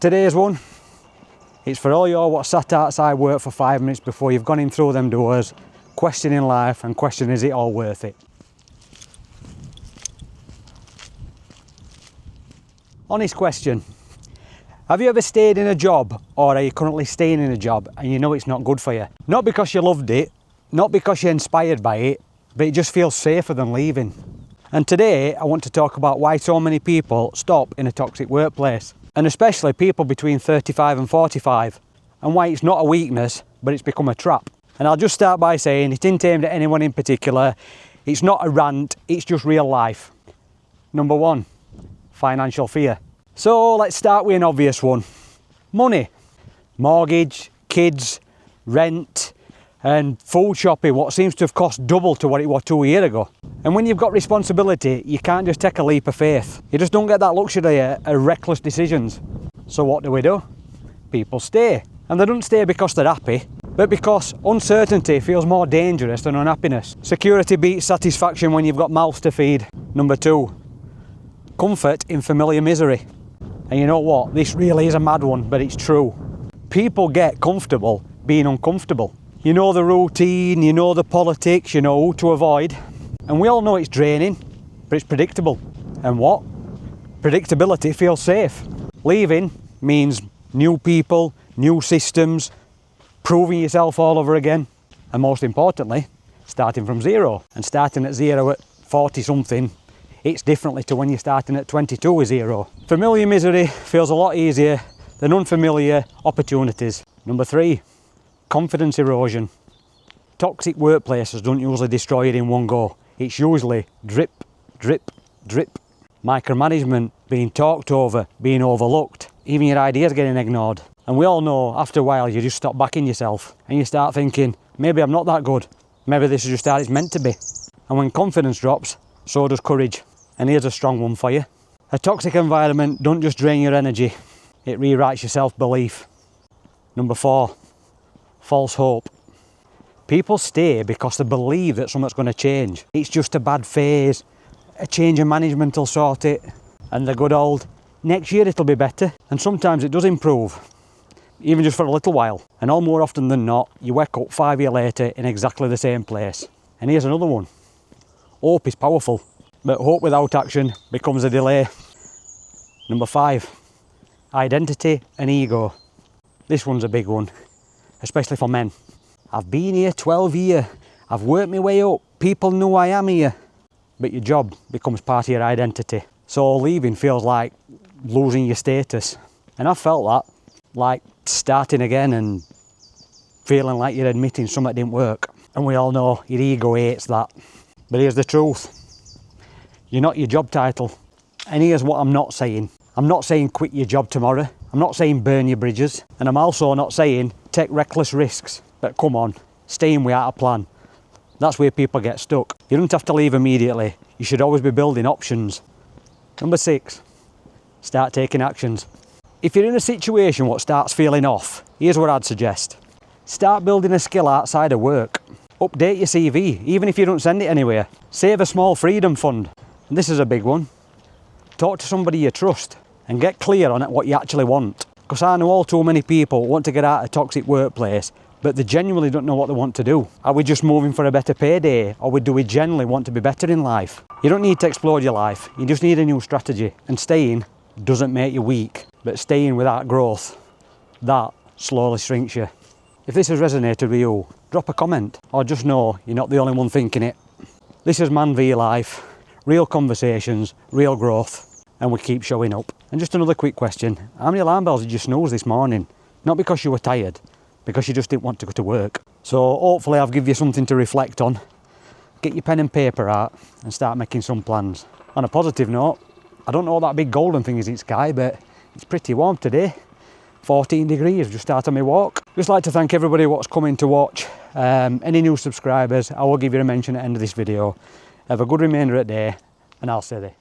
Today's one, it's for all you what sat outside work for 5 minutes before you've gone in through them doors, questioning life and questioning is it all worth it. Honest question. Have you ever stayed in a job, or are you currently staying in a job and you know it's not good for you? Not because you loved it, not because you're inspired by it, but it just feels safer than leaving. And today I want to talk about why so many people stop in a toxic workplace, and especially people between 35 and 45, and why it's not a weakness, but it's become a trap. And I'll just start by saying it isn't aimed at anyone in particular. It's not a rant, it's just real life. Number one, financial fear. So let's start with an obvious one. Money. Mortgage, kids, rent, and food shopping, what seems to have cost double to what it was 2 years ago. And when you've got responsibility, you can't just take a leap of faith. You just don't get that luxury of reckless decisions. So what do? People stay. And they don't stay because they're happy, but because uncertainty feels more dangerous than unhappiness. Security beats satisfaction when you've got mouths to feed. Number two, comfort in familiar misery. And you know what? This really is a mad one, but it's true. People get comfortable being uncomfortable. You know the routine, you know the politics, you know who to avoid. And we all know it's draining, but it's predictable. And what? Predictability feels safe. Leaving means new people, new systems, proving yourself all over again. And most importantly, starting from zero. And starting at zero at 40 something, it's differently to when you're starting at 22 with zero. Familiar misery feels a lot easier than unfamiliar opportunities. Number three, confidence erosion. Toxic workplaces don't usually destroy it in one go. It's usually drip, drip, drip. Micromanagement, being talked over, being overlooked, even your ideas getting ignored. And we all know after a while you just stop backing yourself and you start thinking, maybe I'm not that good. Maybe this is just how it's meant to be. And when confidence drops, so does courage. And here's a strong one for you. A toxic environment don't just drain your energy, it rewrites your self-belief. Number four, false hope. People stay because they believe that something's going to change. It's just a bad phase, a change in management will sort it, and the good old, next year it'll be better. And sometimes it does improve, even just for a little while. And all more often than not, you wake up 5 years later in exactly the same place. And here's another one. Hope is powerful, but hope without action becomes a delay. Number five, identity and ego. This one's a big one, especially for men. I've been here 12 years, I've worked my way up, people know I am here. But your job becomes part of your identity. So leaving feels like losing your status. And I've felt that, like starting again and feeling like you're admitting something didn't work. And we all know your ego hates that. But here's the truth. You're not your job title. And here's what I'm not saying. I'm not saying quit your job tomorrow. I'm not saying burn your bridges. And I'm also not saying take reckless risks. But come on, staying without a plan. That's where people get stuck. You don't have to leave immediately. You should always be building options. Number six, start taking actions. If you're in a situation what starts feeling off, here's what I'd suggest. Start building a skill outside of work. Update your CV, even if you don't send it anywhere. Save a small freedom fund. And this is a big one. Talk to somebody you trust and get clear on what you actually want. Because I know all too many people want to get out of a toxic workplace, but they genuinely don't know what they want to do. Are we just moving for a better payday, or do we genuinely want to be better in life? You don't need to explode your life, you just need a new strategy. And staying doesn't make you weak, but staying without growth, that slowly shrinks you. If this has resonated with you, drop a comment, or just know you're not the only one thinking it. This is Man v Life, real conversations, real growth, and we keep showing up. And just another quick question, how many alarm bells did you snooze this morning? Not because you were tired, because you just didn't want to go to work. So hopefully I've given you something to reflect on. Get your pen and paper out and start making some plans. On a positive note, I don't know what that big golden thing is in the sky, but it's pretty warm today. 14 degrees just out on my walk. Just like to thank everybody what's coming to watch. Any new subscribers, I will give you a mention at the end of this video. Have a good remainder of the day, and I'll see you there.